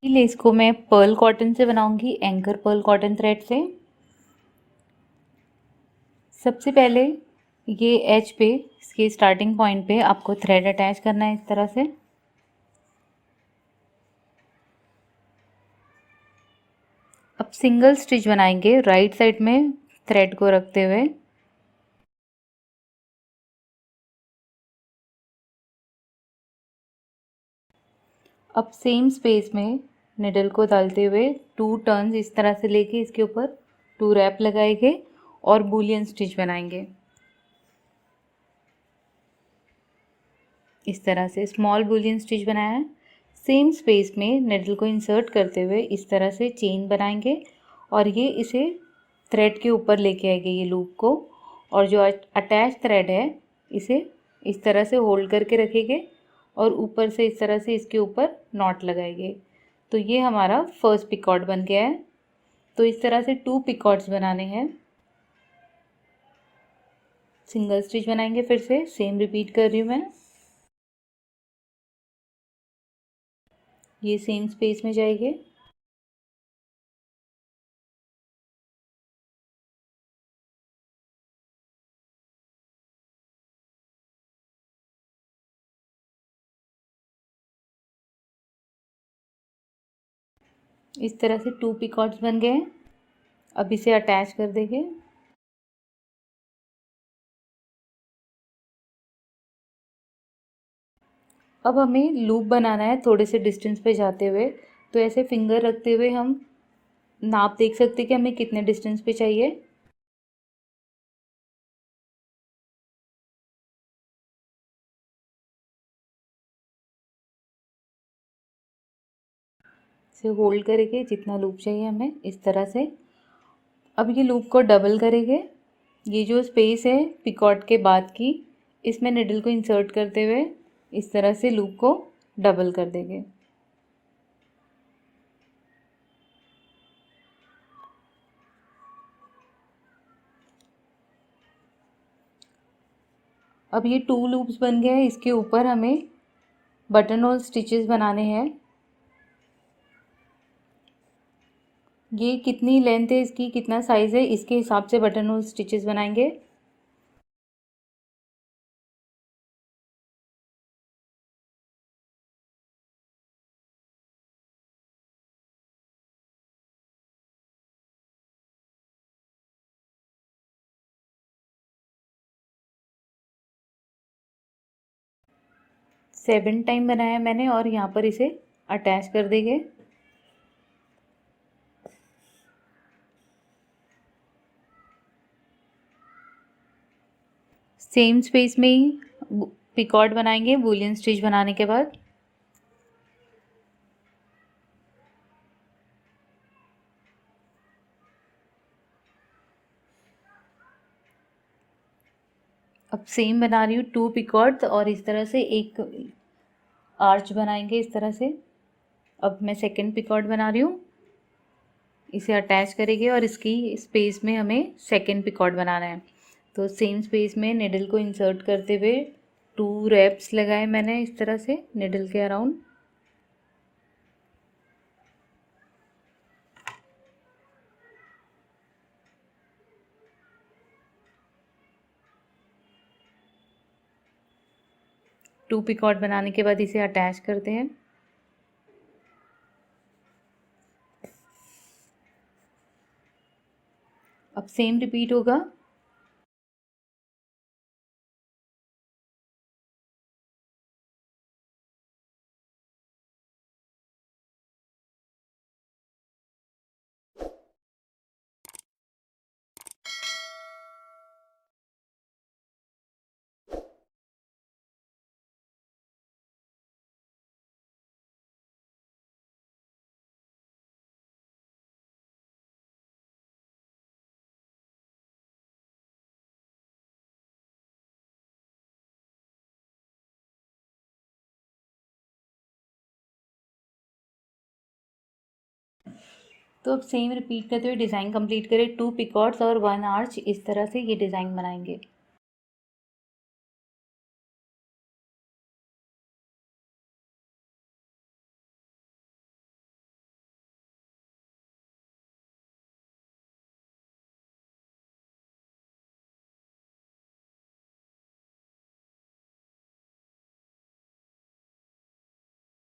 इसलिए इसको मैं पर्ल कॉटन से बनाऊंगी, एंकर पर्ल कॉटन थ्रेड से। सबसे पहले ये एज पे, इसके स्टार्टिंग पॉइंट पे आपको थ्रेड अटैच करना है इस तरह से। अब सिंगल स्टिच बनाएंगे राइट साइड में थ्रेड को रखते हुए। अब सेम स्पेस में निडल को डालते हुए 2 टर्न्स इस तरह से लेके इसके ऊपर 2 रैप लगाएंगे और बूलियन स्टिच बनाएंगे। इस तरह से स्मॉल बूलियन स्टिच बनाया है। सेम स्पेस में निडल को इंसर्ट करते हुए इस तरह से चेन बनाएंगे और ये इसे थ्रेड के ऊपर लेके आएंगे ये लूप को, और जो अटैच थ्रेड है इसे इस तरह से होल्ड करके रखेंगे और ऊपर से इस तरह से इसके ऊपर नॉट लगाएंगे। तो ये हमारा फर्स्ट पिकॉट बन गया है। तो इस तरह से 2 पिकॉट्स बनाने हैं। सिंगल स्टिच बनाएंगे, फिर से सेम रिपीट कर रही हूँ मैं। ये सेम स्पेस में जाएंगे। इस तरह से 2 पिकॉट्स बन गए। अब इसे अटैच कर देंगे। अब हमें लूप बनाना है थोड़े से डिस्टेंस पे जाते हुए। तो ऐसे फिंगर रखते हुए हम नाप देख सकते हैं कि हमें कितने डिस्टेंस पे चाहिए। इसे होल्ड करेंगे जितना लूप चाहिए हमें इस तरह से। अब ये लूप को डबल करेंगे। ये जो स्पेस है पिकॉट के बाद की, इसमें निडल को इंसर्ट करते हुए इस तरह से लूप को डबल कर देंगे। अब ये 2 लूप्स बन गए हैं। इसके ऊपर हमें बटन होल स्टिचेस बनाने हैं। ये कितनी लेंथ है इसकी, कितना साइज़ है, इसके हिसाब से बटन होल स्टिचेस बनाएंगे। सेवन टाइम बनाया मैंने और यहाँ पर इसे अटैच कर देंगे। सेम स्पेस में ही पिकॉट बनाएंगे बूलियन स्टिच बनाने के बाद। अब सेम बना रही हूँ 2 पिकॉट्स और इस तरह से एक आर्च बनाएंगे इस तरह से। अब मैं सेकंड पिकॉट बना रही हूँ। इसे अटैच करेंगे और इसकी स्पेस में हमें सेकंड पिकॉट बनाना है। तो सेम स्पेस में निडल को इंसर्ट करते हुए 2 रैप्स लगाए मैंने इस तरह से निडल के अराउंड। टू पिकॉट बनाने के बाद इसे अटैच करते हैं। अब सेम रिपीट होगा। तो अब सेम रिपीट करते हुए डिज़ाइन कंप्लीट करें। 2 पिकॉट्स और 1 आर्च, इस तरह से ये डिज़ाइन बनाएंगे।